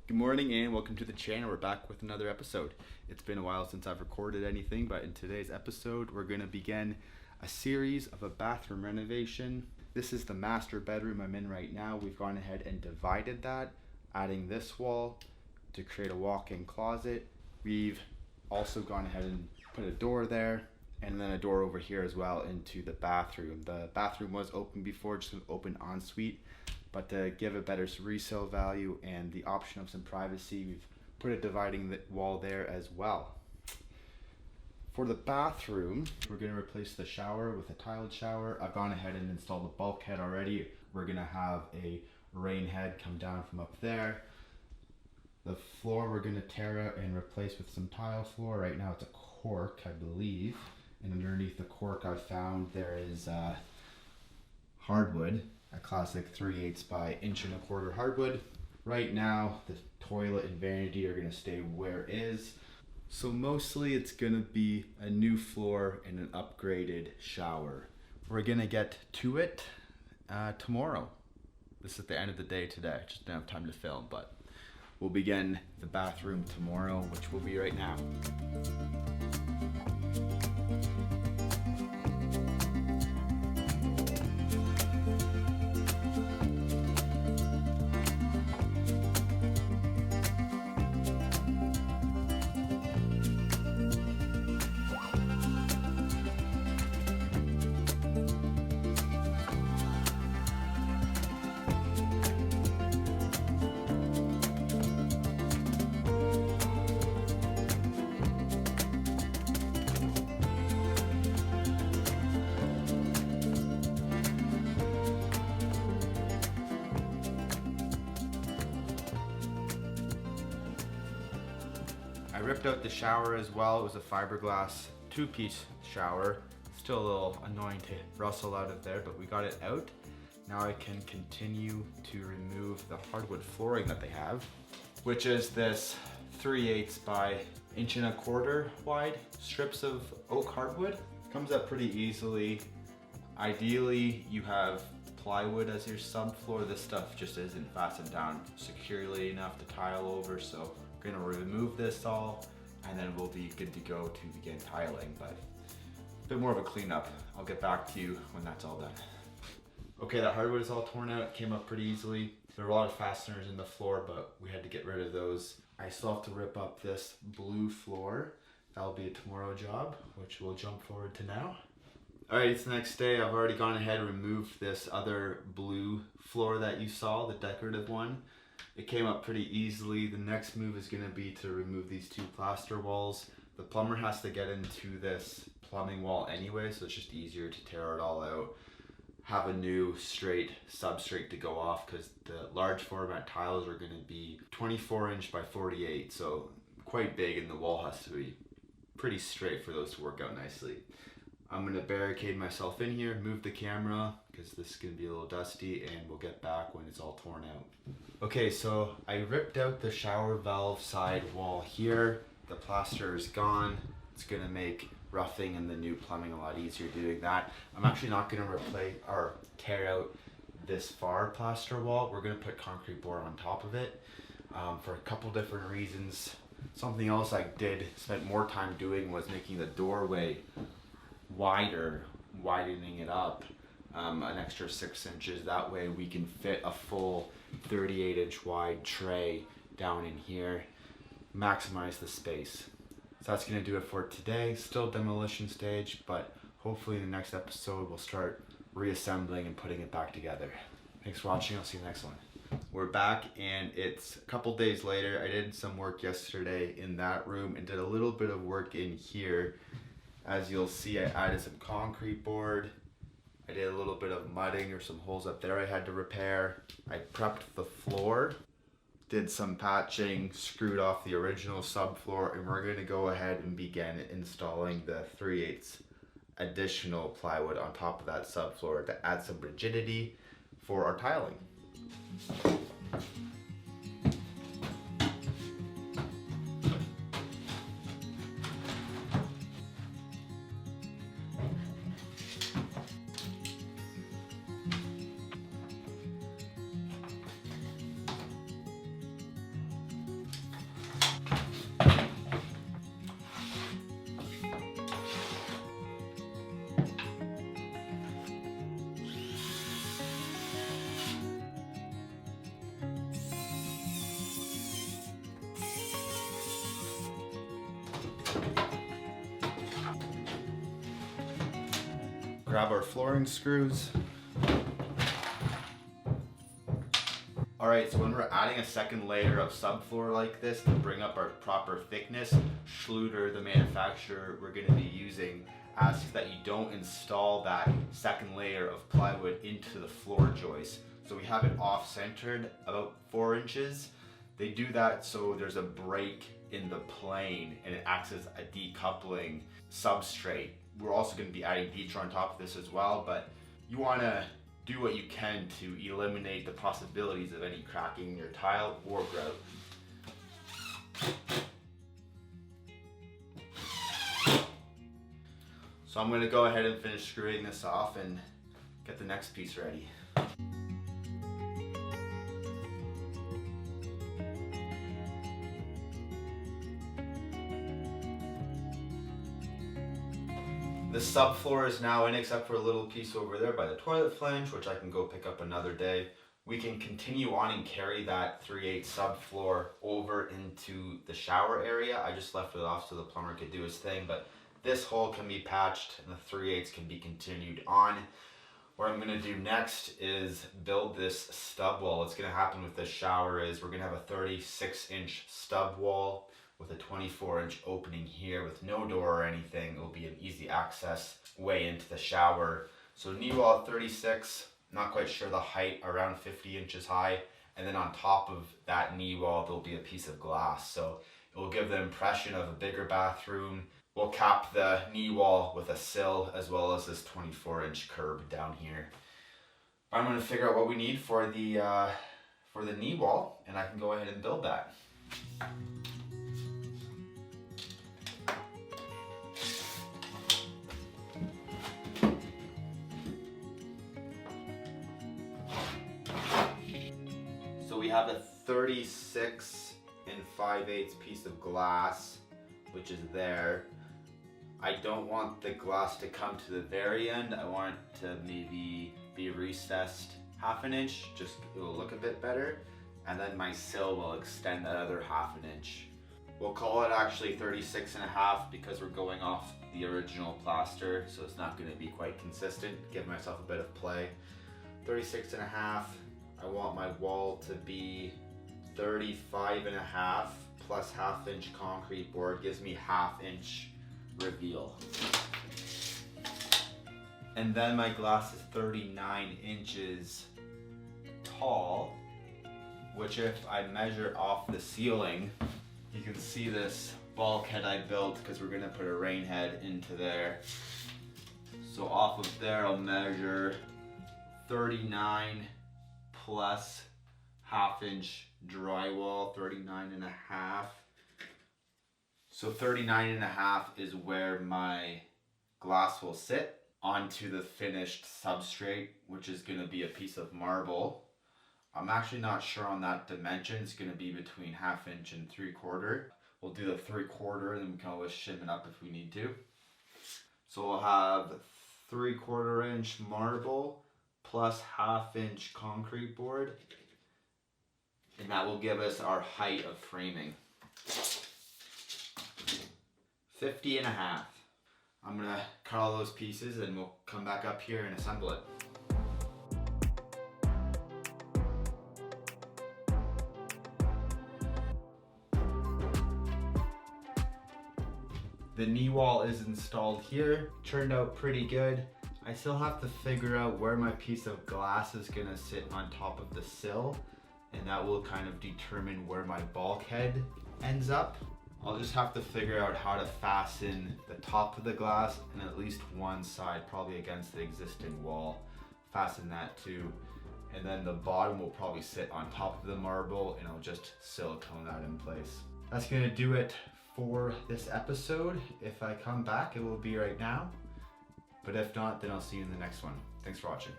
Good morning and welcome to the channel. We're back with another episode. It's been a while since I've recorded anything, but in today's episode we're going to begin a series of a bathroom renovation. This is the master bedroom I'm in right now. We've gone ahead and divided that, adding this wall to create a walk-in closet. We've also gone ahead and put a door there and then a door over here as well into the bathroom. The bathroom was open before, just an open ensuite. But to give a better resale value and the option of some privacy, we've put a dividing wall there as well. For the bathroom, we're going to replace the shower with a tiled shower. I've gone ahead and installed the bulkhead already. We're going to have a rain head come down from up there. The floor we're going to tear out and replace with some tile floor. Right now it's a cork, I believe. And underneath the cork I found there is hardwood. A classic 3/8 by 1.25" hardwood. Right now, the toilet and vanity are gonna stay where is. So mostly it's gonna be a new floor and an upgraded shower. We're gonna get to it tomorrow. This is the end of the day today. Just didn't have time to film, but we'll begin the bathroom tomorrow, which will be right now. I ripped out the shower as well. It was a fiberglass 2-piece shower. Still a little annoying to rustle out of there, but we got it out. Now I can continue to remove the hardwood flooring that they have, which is this 3/8 by 1.25" wide strips of oak hardwood. Comes up pretty easily. Ideally, you have plywood as your subfloor. This stuff just isn't fastened down securely enough to tile over, so we're gonna remove this all and then we'll be good to go to begin tiling, but a bit more of a cleanup. I'll get back to you when that's all done. Okay, that hardwood is all torn out. It came up pretty easily. There were a lot of fasteners in the floor, but we had to get rid of those. I still have to rip up this blue floor. That'll be a tomorrow job, which we'll jump forward to now. Alright, it's the next day. I've already gone ahead and removed this other blue floor that you saw, the decorative one. It came up pretty easily. The next move is going to be to remove these 2 plaster walls. The plumber has to get into this plumbing wall anyway, so it's just easier to tear it all out. Have a new straight substrate to go off because the large format tiles are going to be 24" by 48, so quite big, and the wall has to be pretty straight for those to work out nicely. I'm going to barricade myself in here, move the camera because this is going to be a little dusty, and we'll get back when it's all torn out. Okay, so I ripped out the shower valve side wall here. The plaster is gone. It's going to make roughing and the new plumbing a lot easier doing that. I'm actually not going to replace or tear out this far plaster wall. We're going to put concrete board on top of it for a couple different reasons. Something else I spent more time doing was making the doorway wider, widening it up an extra 6 inches. That way we can fit a full 38" wide tray down in here, maximize the space. So that's going to do it for today. Still demolition stage, but hopefully in the next episode we'll start reassembling and putting it back together. Thanks for watching. I'll see you next one. We're back and it's a couple days later. I did some work yesterday in that room and did a little bit of work in here. As you'll see, I added some concrete board. I did a little bit of mudding or some holes up there I had to repair. I prepped the floor, did some patching, screwed off the original subfloor, and we're going to go ahead and begin installing the 3/8 additional plywood on top of that subfloor to add some rigidity for our tiling. grab our flooring screws. Alright, so when we're adding a second layer of subfloor like this to bring up our proper thickness, Schluter, the manufacturer we're going to be using, asks that you don't install that second layer of plywood into the floor joist. So we have it off-centered about 4 inches. They do that so there's a break in the plane and it acts as a decoupling substrate. We're also going to be adding Detra on top of this as well, but you want to do what you can to eliminate the possibilities of any cracking in your tile or grout. So I'm going to go ahead and finish screwing this off and get the next piece ready. The subfloor is now in, except for a little piece over there by the toilet flange, which I can go pick up another day. We can continue on and carry that 3/8 subfloor over into the shower area. I just left it off so the plumber could do his thing, but this hole can be patched and the 3/8 can be continued on. What I'm gonna do next is build this stub wall. What's gonna happen with this shower is we're gonna have a 36-inch stub wall with a 24-inch opening here with no door or anything. It will be an easy access way into the shower. So knee wall 36, not quite sure the height, around 50 inches high. And then on top of that knee wall, there'll be a piece of glass. So it will give the impression of a bigger bathroom. We'll cap the knee wall with a sill as well as this 24-inch curb down here. I'm gonna figure out what we need for the knee wall and I can go ahead and build that. We have a 36 5/8 piece of glass, which is there. I don't want the glass to come to the very end. I want it to maybe be recessed 1/2 inch, just it will look a bit better. And then my sill will extend that other 1/2 inch. We'll call it actually 36.5 because we're going off the original plaster, so it's not going to be quite consistent. Give myself a bit of play. 36.5. I want my wall to be 35.5 plus 1/2 inch concrete board gives me 1/2 inch reveal. And then my glass is 39 inches tall, which if I measure off the ceiling, you can see this bulkhead I built because we're gonna put a rain head into there. So off of there I'll measure 39 plus 1/2 inch drywall, 39.5. So 39.5 is where my glass will sit onto the finished substrate, which is going to be a piece of marble. I'm actually not sure on that dimension. It's going to be between 1/2 inch and 3/4. We'll do the 3/4 and then we can always shim it up if we need to. So we'll have 3/4 inch marble plus 1/2 inch concrete board, and that will give us our height of framing. 50.5. I'm gonna cut all those pieces and we'll come back up here and assemble it. The knee wall is installed here. Turned out pretty good. I still have to figure out where my piece of glass is gonna sit on top of the sill, and that will kind of determine where my bulkhead ends up. I'll just have to figure out how to fasten the top of the glass and at least one side, probably against the existing wall. Fasten that too. And then the bottom will probably sit on top of the marble and I'll just silicone that in place. That's gonna do it for this episode. If I come back, it will be right now. But if not, then I'll see you in the next one. Thanks for watching.